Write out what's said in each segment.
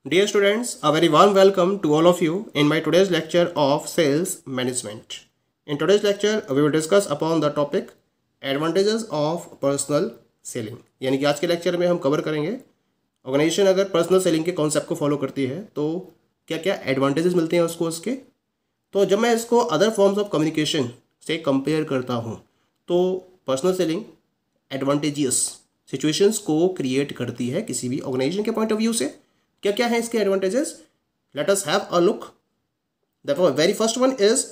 Dear students, a very warm welcome to all of you in my today's lecture of sales management. In today's lecture, we will discuss upon the topic advantages of personal selling. यानी कि आज के lecture में हम cover करेंगे organisation अगर personal selling के concept को फॉलो करती है तो क्या क्या एडवांटेजेस मिलते हैं उसको उसके। तो जब मैं इसको अदर फॉर्म्स ऑफ कम्युनिकेशन से कंपेयर करता हूँ तो पर्सनल सेलिंग एडवांटेजियस सिचुएशंस को क्रिएट करती है किसी भी ऑर्गेनाइजेशन के पॉइंट ऑफ व्यू से। क्या क्या है इसके advantages, let us have a look. The very first one is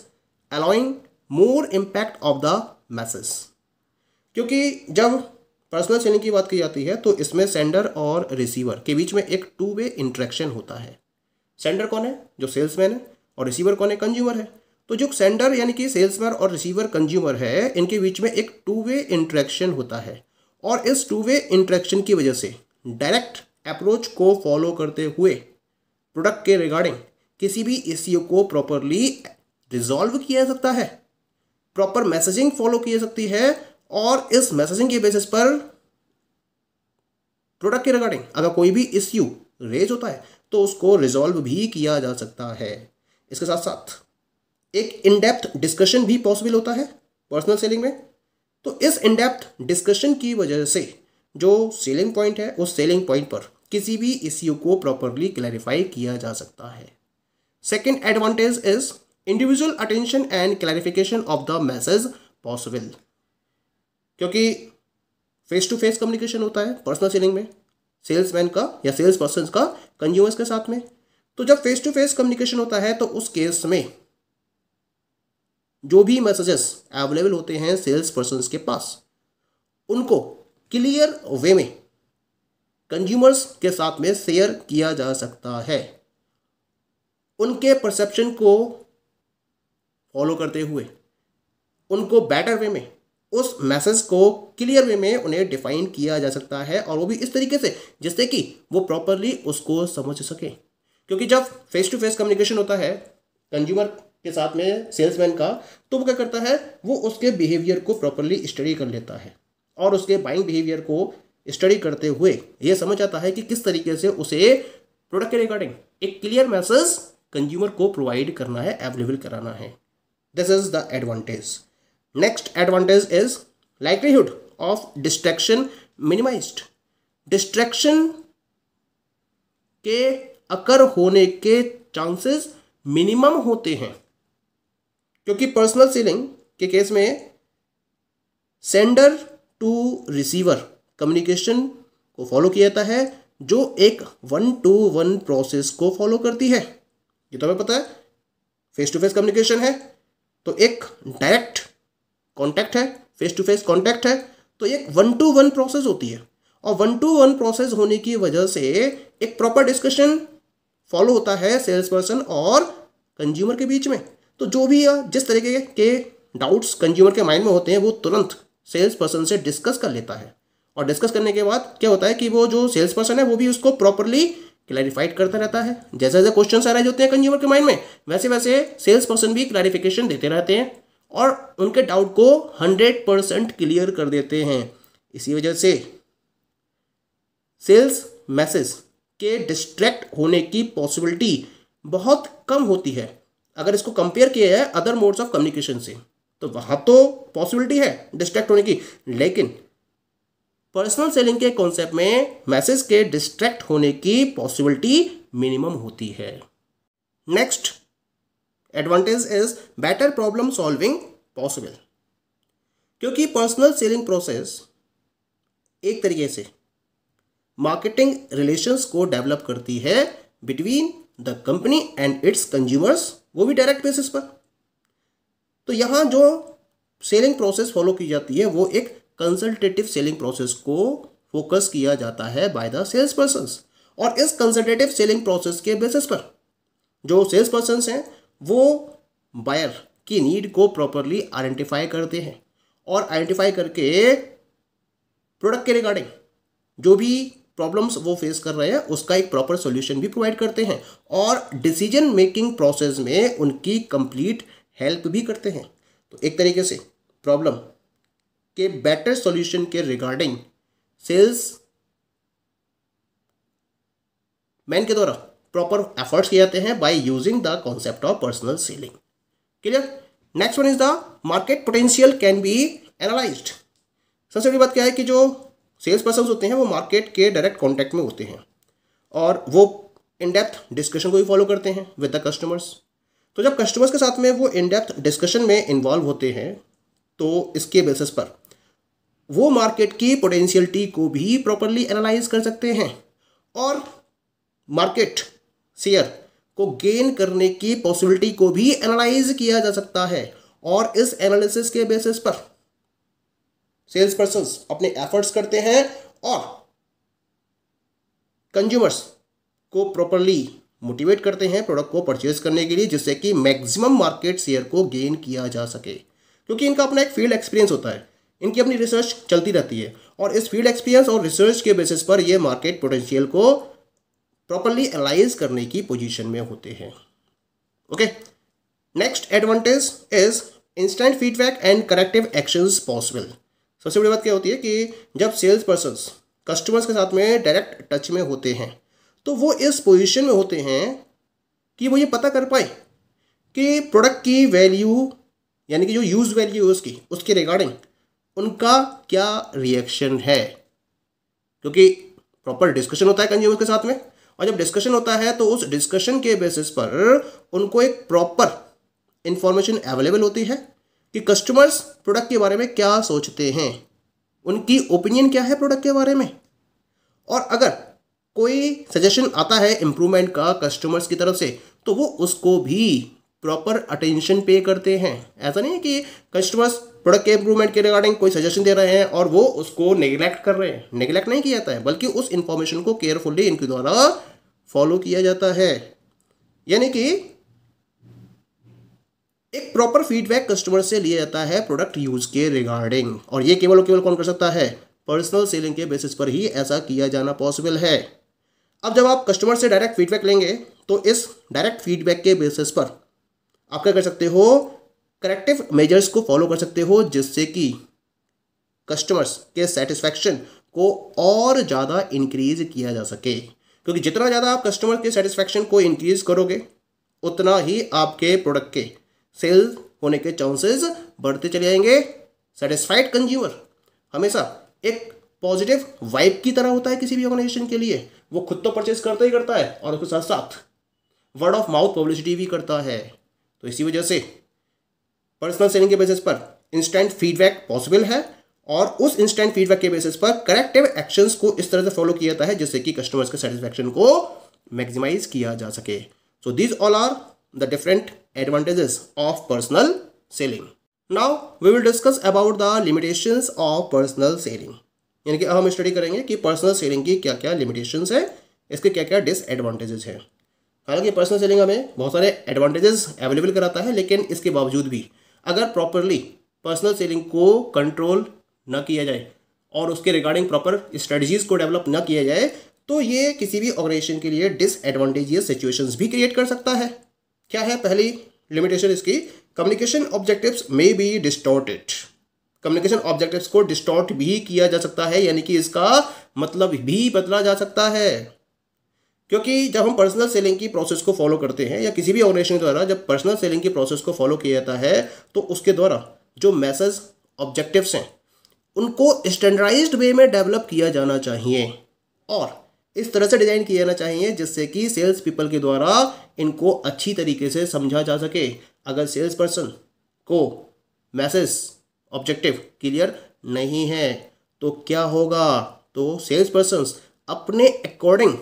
allowing more impact of the message. क्योंकि जब पर्सनल सेलिंग की बात की जाती है तो इसमें सेंडर और रिसीवर के बीच में एक टू वे इंटरेक्शन होता है। सेंडर कौन है? जो सेल्समैन है। और रिसीवर कौन है? कंज्यूमर है। तो जो सेंडर यानी कि सेल्समैन और रिसीवर कंज्यूमर है, इनके बीच में एक टू वे इंटरेक्शन होता है। और इस टू वे इंटरेक्शन की वजह से डायरेक्ट अप्रोच को फॉलो करते हुए प्रोडक्ट के रिगार्डिंग किसी भी इश्यू को प्रॉपरली रिजॉल्व किया जा सकता है, प्रॉपर मैसेजिंग फॉलो की जा सकती है। और इस मैसेजिंग के बेसिस पर प्रोडक्ट के रिगार्डिंग अगर कोई भी इश्यू रेज होता है तो उसको रिजॉल्व भी किया जा सकता है। इसके साथ साथ एक इन डेप्थ डिस्कशन भी पॉसिबल होता है पर्सनल सेलिंग में। तो इस इन डेप्थ डिस्कशन की वजह से जो सेलिंग पॉइंट है उस सेलिंग पॉइंट पर किसी भी इश्यू को प्रॉपरली क्लैरिफाई किया जा सकता है। Second advantage is individual attention and clarification of the message possible. क्योंकि फेस टू फेस कम्युनिकेशन होता है पर्सनल सेलिंग में सेल्समैन का या सेल्स पर्सन का कंज्यूमर्स के साथ में। तो जब फेस टू फेस कम्युनिकेशन होता है तो उस केस में जो भी मैसेजेस अवेलेबल होते हैं सेल्स पर्सन के पास, उनको क्लियर वे में कंज्यूमर्स के साथ में शेयर किया जा सकता है। उनके परसेप्शन को फॉलो करते हुए उनको बेटर वे में उस मैसेज को क्लियर वे में उन्हें डिफाइन किया जा सकता है, और वो भी इस तरीके से जिससे कि वो प्रॉपरली उसको समझ सके। क्योंकि जब फेस टू फेस कम्युनिकेशन होता है कंज्यूमर के साथ में सेल्समैन का, तो वो क्या करता है, वो उसके बिहेवियर को प्रॉपरली स्टडी कर लेता है और उसके बाइंग बिहेवियर को स्टडी करते हुए ये समझ आता है कि किस तरीके से उसे प्रोडक्ट के रिगार्डिंग एक क्लियर मैसेज कंज्यूमर को प्रोवाइड करना है, अवेलेबल कराना है। This is the advantage. Next advantage is likelihood of distraction minimised. Distraction के अकर होने के चांसेस मिनिमम होते हैं, क्योंकि पर्सनल सेलिंग के केस में सेंडर टू रिसीवर कम्युनिकेशन को फॉलो किया जाता है जो एक 1-to-1 प्रोसेस को फॉलो करती है। ये तो हमें पता है फेस टू फेस कम्युनिकेशन है तो एक डायरेक्ट कॉन्टैक्ट है, फेस टू फेस कॉन्टैक्ट है, तो एक 1-to-1 प्रोसेस होती है। और 1-to-1 प्रोसेस होने की वजह से एक प्रॉपर डिस्कशन फॉलो होता है सेल्स पर्सन और कंज्यूमर के बीच में। तो जो भी जिस तरीके के डाउट्स कंज्यूमर के माइंड में होते हैं वो तुरंत सेल्स पर्सन से डिस्कस कर लेता है। और डिस्कस करने के बाद क्या होता है कि वो जो सेल्स पर्सन है वो भी उसको प्रॉपरली क्लैरिफाइड करता रहता है। जैसे जैसे क्वेश्चन अराइज होते हैं कंज्यूमर के माइंड में, वैसे वैसे सेल्स पर्सन भी क्लैरिफिकेशन देते रहते हैं और उनके डाउट को 100% क्लियर कर देते हैं। इसी वजह से सेल्स मैसेज के डिस्ट्रैक्ट होने की पॉसिबिलिटी बहुत कम होती है अगर इसको कंपेयर किया जाए अदर मोड्स ऑफ कम्युनिकेशन से। तो वहाँ तो पॉसिबिलिटी है डिस्ट्रैक्ट होने की, लेकिन पर्सनल सेलिंग के कॉन्सेप्ट में मैसेज के डिस्ट्रैक्ट होने की पॉसिबिलिटी मिनिमम होती है। Next advantage is better problem solving possible. क्योंकि पर्सनल सेलिंग प्रोसेस एक तरीके से मार्केटिंग रिलेशंस को डेवलप करती है between the company and it's consumers, वो भी डायरेक्ट बेसिस पर। तो यहाँ जो सेलिंग प्रोसेस फॉलो की जाती है वो एक कंसल्टेटिव सेलिंग प्रोसेस को फोकस किया जाता है बाय द सेल्स पर्सन्स। और इस कंसल्टेटिव सेलिंग प्रोसेस के बेसिस पर जो सेल्स पर्सन्स हैं वो बायर की नीड को प्रॉपरली आइडेंटिफाई करते हैं और आइडेंटिफाई करके प्रोडक्ट के रिगार्डिंग जो भी प्रॉब्लम्स वो फेस कर रहे हैं उसका एक प्रॉपर सॉल्यूशन भी प्रोवाइड करते हैं और डिसीजन मेकिंग प्रोसेस में उनकी कंप्लीट हेल्प भी करते हैं। तो एक तरीके से प्रॉब्लम के बेटर सॉल्यूशन के रिगार्डिंग सेल्स मैन के द्वारा प्रॉपर एफर्ट्स किए जाते हैं by using the concept of personal selling. Clear. Next one is the market potential can be analysed. सबसे बड़ी बात क्या है कि जो सेल्स पर्सन होते हैं वो मार्केट के डायरेक्ट कॉन्टैक्ट में होते हैं और वो इन डेप्थ डिस्कशन को भी फॉलो करते हैं विद द कस्टमर्स। तो जब कस्टमर्स के साथ में वो इन डेप्थ डिस्कशन में इन्वॉल्व होते हैं तो इसके बेसिस पर वो मार्केट की पोटेंशियलिटी को भी प्रॉपरली एनालाइज कर सकते हैं और मार्केट शेयर को गेन करने की पॉसिबिलिटी को भी एनालाइज किया जा सकता है और इस एनालिसिस के बेसिस पर सेल्स पर्सन्स अपने एफर्ट्स करते हैं और कंज्यूमर्स को प्रॉपरली मोटिवेट करते हैं प्रोडक्ट को परचेज करने के लिए, जिससे कि मैक्सिमम मार्केट शेयर को गेन किया जा सके। क्योंकि इनका अपना एक फील्ड एक्सपीरियंस होता है, इनकी अपनी रिसर्च चलती रहती है और इस फील्ड एक्सपीरियंस और रिसर्च के बेसिस पर ये मार्केट पोटेंशियल को प्रॉपरली एनालाइज करने की पोजीशन में होते हैं। Okay, next advantage is instant feedback and corrective actions possible. सबसे बड़ी बात क्या होती है कि जब सेल्स पर्सन्स कस्टमर्स के साथ में डायरेक्ट टच में होते हैं तो वो इस पोजीशन में होते हैं कि वो ये पता कर पाए कि प्रोडक्ट की वैल्यू यानी कि जो यूज वैल्यू है उसके रिगार्डिंग उनका क्या रिएक्शन है। क्योंकि प्रॉपर डिस्कशन होता है कंज्यूमर के साथ में और जब डिस्कशन होता है तो उस डिस्कशन के बेसिस पर उनको एक प्रॉपर इंफॉर्मेशन अवेलेबल होती है कि कस्टमर्स प्रोडक्ट के बारे में क्या सोचते हैं, उनकी ओपिनियन क्या है प्रोडक्ट के बारे में। और अगर कोई सजेशन आता है इम्प्रूवमेंट का कस्टमर्स की तरफ से तो वो उसको भी प्रॉपर अटेंशन पे करते हैं। ऐसा नहीं है कि कस्टमर्स प्रोडक्ट के इम्प्रूवमेंट के रिगार्डिंग कोई सजेशन दे रहे हैं और वो उसको नेग्लेक्ट कर रहे हैं। नेग्लेक्ट नहीं किया जाता है बल्कि उस इंफॉर्मेशन को केयरफुली इनके द्वारा फॉलो किया जाता है। यानी कि एक प्रॉपर फीडबैक कस्टमर से लिया जाता है प्रोडक्ट यूज के रिगार्डिंग और ये केवल और केवल कौन कर सकता है, पर्सनल सेलिंग के बेसिस पर ही ऐसा किया जाना पॉसिबल है। अब जब आप कस्टमर से डायरेक्ट फीडबैक लेंगे तो इस डायरेक्ट फीडबैक के बेसिस पर आप क्या कर सकते हो, करेक्टिव मेजर्स को फॉलो कर सकते हो जिससे कि कस्टमर्स के सेटिस्फैक्शन को और ज़्यादा इंक्रीज किया जा सके। क्योंकि जितना ज़्यादा आप कस्टमर के सेटिस्फैक्शन को इंक्रीज करोगे उतना ही आपके प्रोडक्ट के सेल होने के चांसेस बढ़ते चले जाएंगे। सेटिस्फाइड कंज्यूमर हमेशा एक पॉजिटिव वाइब की तरह होता है किसी भी ऑर्गेनाइजेशन के लिए। वो खुद तो परचेज करता ही करता है और उसके साथ साथ वर्ड ऑफ माउथ पब्लिसिटी भी करता है। तो इसी वजह से पर्सनल सेलिंग के बेसिस पर इंस्टेंट फीडबैक पॉसिबल है और उस इंस्टेंट फीडबैक के बेसिस पर करेक्टिव एक्शंस को इस तरह से फॉलो किया जाता है जिससे कि कस्टमर्स के सेटिस्फैक्शन को मैक्सिमाइज किया जा सके। So these all are the different advantages of personal selling. Now we will discuss about the limitations of personal selling. यानी कि अब हम स्टडी करेंगे कि पर्सनल सेलिंग की क्या क्या लिमिटेशंस है, इसके क्या क्या डिसएडवांटेजेस हैं। हालांकि पर्सनल सेलिंग हमें बहुत सारे एडवांटेजेस अवेलेबल कराता है, लेकिन इसके बावजूद भी अगर प्रॉपरली पर्सनल सेलिंग को कंट्रोल न किया जाए और उसके रिगार्डिंग प्रॉपर स्ट्रेटजीज को डेवलप न किया जाए तो ये किसी भी ऑर्गेनाइजेशन के लिए डिसएडवांटेजियस सिचुएशंस भी क्रिएट कर सकता है। क्या है पहली लिमिटेशन इसकी, communication objectives may be distorted. Communication objectives को डिस्टॉर्ट भी किया जा सकता है, यानी कि इसका मतलब भी बदला जा सकता है। क्योंकि जब हम पर्सनल सेलिंग की प्रोसेस को फॉलो करते हैं या किसी भी ऑर्गेनाइजेशन द्वारा जब पर्सनल सेलिंग की प्रोसेस को फॉलो किया जाता है तो उसके द्वारा जो मैसेज ऑब्जेक्टिव्स हैं उनको स्टैंडर्डाइज्ड वे में डेवलप किया जाना चाहिए और इस तरह से डिज़ाइन किया जाना चाहिए जिससे कि सेल्स पीपल के द्वारा इनको अच्छी तरीके से समझा जा सके। अगर सेल्स पर्सन को मैसेज ऑब्जेक्टिव क्लियर नहीं है तो क्या होगा, तो सेल्स पर्सन्स अपने अकॉर्डिंग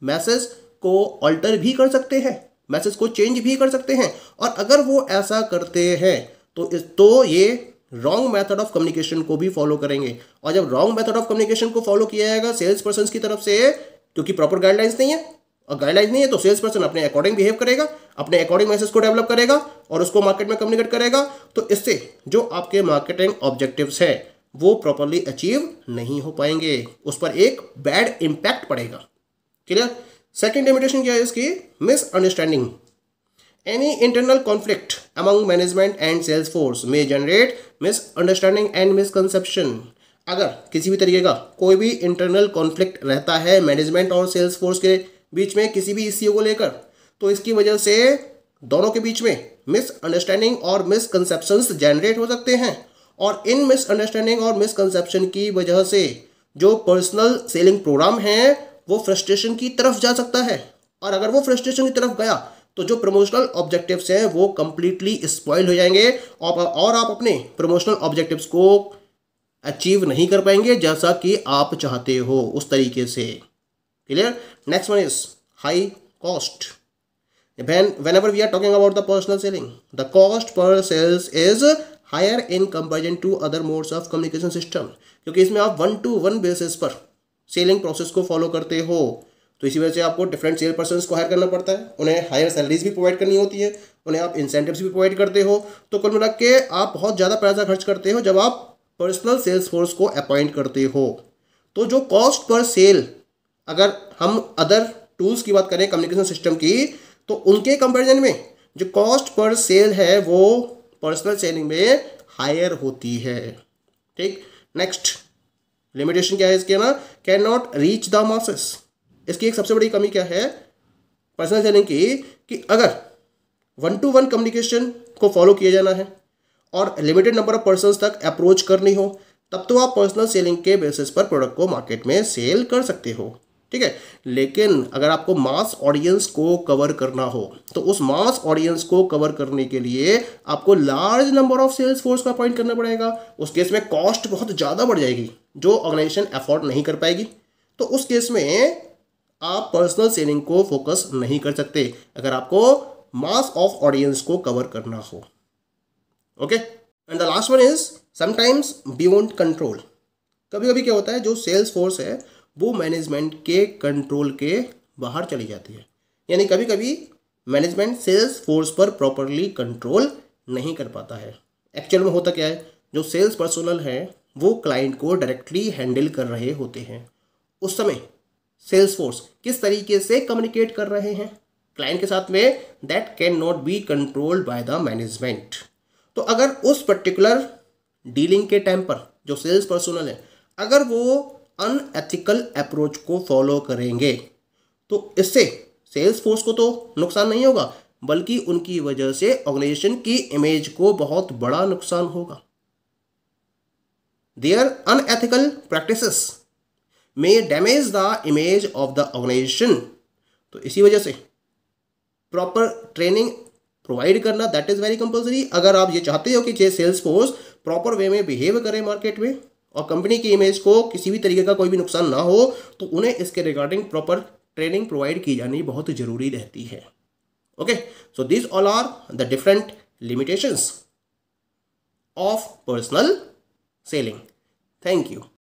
मैसेज को ऑल्टर भी कर सकते हैं, मैसेज को चेंज भी कर सकते हैं और अगर वो ऐसा करते हैं तो ये रॉन्ग मेथड ऑफ कम्युनिकेशन को भी फॉलो करेंगे। और जब रॉन्ग मेथड ऑफ कम्युनिकेशन को फॉलो किया जाएगा सेल्स पर्सन की तरफ से, क्योंकि प्रॉपर गाइडलाइंस नहीं है और गाइडलाइंस नहीं है तो सेल्स पर्सन अपने अकॉर्डिंग बिहेव करेगा, अपने अकॉर्डिंग मैसेज को डेवलप करेगा और उसको मार्केट में कम्युनिकेट करेगा। तो इससे जो आपके मार्केटिंग ऑब्जेक्टिव्स हैं वो प्रॉपरली अचीव नहीं हो पाएंगे, उस पर एक बैड इम्पैक्ट पड़ेगा। क्लियर। सेकेंड लिमिटेशन क्या है इसकी, misunderstanding. Any internal conflict among management and sales force may generate misunderstanding and misconception। अगर किसी भी तरीके का कोई भी इंटरनल कॉन्फ्लिक्ट रहता है मैनेजमेंट और सेल्स फोर्स के बीच में किसी भी ईसीओ को लेकर, तो इसकी वजह से दोनों के बीच में मिसअंडरस्टैंडिंग और मिसकंसेप्शंस जनरेट हो सकते हैं, और इन मिसअंडरस्टैंडिंग और मिसकंसेप्शन की वजह से जो पर्सनल सेलिंग प्रोग्राम है वो फ्रस्ट्रेशन की तरफ जा सकता है, और अगर वो फ्रस्ट्रेशन की तरफ गया तो जो प्रमोशनल ऑब्जेक्टिव्स हैं वो कंप्लीटली स्पॉइल हो जाएंगे, और आप अपने प्रमोशनल ऑब्जेक्टिव्स को अचीव नहीं कर पाएंगे जैसा कि आप चाहते हो उस तरीके से। Clear? Next one is high cost. Whenever we are talking about the personal selling, the cost per sales is higher in comparison to other modes of communication system. क्योंकि इसमें आप 1-to-1 बेसिस पर सेलिंग प्रोसेस को follow करते हो, तो इसी वजह से आपको डिफरेंट सेल पर्सन को हायर करना पड़ता है, उन्हें हायर सैलरीज भी प्रोवाइड करनी होती है, उन्हें आप इंसेंटिव्स भी प्रोवाइड करते हो, तो कुल मिला के आप बहुत ज़्यादा पैसा खर्च करते हो जब आप पर्सनल सेल्स फोर्स को अपॉइंट करते हो। तो जो कॉस्ट पर सेल, अगर हम अदर टूल्स की बात करें कम्युनिकेशन सिस्टम की, तो उनके कंपैरिजन में जो कॉस्ट पर सेल है वो पर्सनल सेलिंग में हायर होती है। ठीक, नेक्स्ट लिमिटेशन क्या है इसके ना, can not reach the masses. इसकी एक सबसे बड़ी कमी क्या है पर्सनल सेलिंग की, कि अगर 1-to-1 कम्युनिकेशन को फॉलो किया जाना है और लिमिटेड नंबर ऑफ पर्सन्स तक अप्रोच करनी हो, तब तो आप पर्सनल सेलिंग के बेसिस पर प्रोडक्ट को मार्केट में सेल कर सकते हो। ठीक है, लेकिन अगर आपको मास ऑडियंस को कवर करना हो, तो उस मास ऑडियंस को कवर करने के लिए आपको large number of sales force का अपॉइंट करना पड़ेगा। उस केस में कॉस्ट बहुत ज़्यादा बढ़ जाएगी जो ऑर्गेनाइजेशन अफोर्ड नहीं कर पाएगी। तो उस केस में आप पर्सनल सेलिंग को फोकस नहीं कर सकते अगर आपको मास ऑफ ऑडियंस को कवर करना हो। Okay, and the last one is sometimes beyond control. कभी कभी क्या होता है, जो सेल्स फोर्स है वो मैनेजमेंट के कंट्रोल के बाहर चली जाती है, यानी कभी कभी मैनेजमेंट सेल्स फोर्स पर प्रॉपरली कंट्रोल नहीं कर पाता है। एक्चुअल में होता क्या है, जो सेल्स पर्सनल है वो क्लाइंट को डायरेक्टली हैंडल कर रहे होते हैं। उस समय सेल्स फोर्स किस तरीके से कम्युनिकेट कर रहे हैं क्लाइंट के साथ में, that can not be controlled by the management. तो अगर उस पर्टिकुलर डीलिंग के टाइम पर जो सेल्स पर्सनल है, अगर वो अनएथिकल अप्रोच को फॉलो करेंगे, तो इससे सेल्स फोर्स को तो नुकसान नहीं होगा, बल्कि उनकी वजह से ऑर्गेनाइजेशन की इमेज को बहुत बड़ा नुकसान होगा। Their unethical practices may damage the image of the organisation. तो इसी वजह से प्रॉपर ट्रेनिंग प्रोवाइड करना दैट इज वेरी कंपल्सरी। अगर आप ये चाहते हो कि ये सेल्स फोर्स प्रॉपर वे में बिहेव करे मार्केट में और कंपनी की इमेज को किसी भी तरीके का कोई भी नुकसान ना हो, तो उन्हें इसके रिगार्डिंग प्रॉपर ट्रेनिंग प्रोवाइड की जानी बहुत जरूरी रहती है। Okay, so this all are the different limitations of personal selling. Thank you.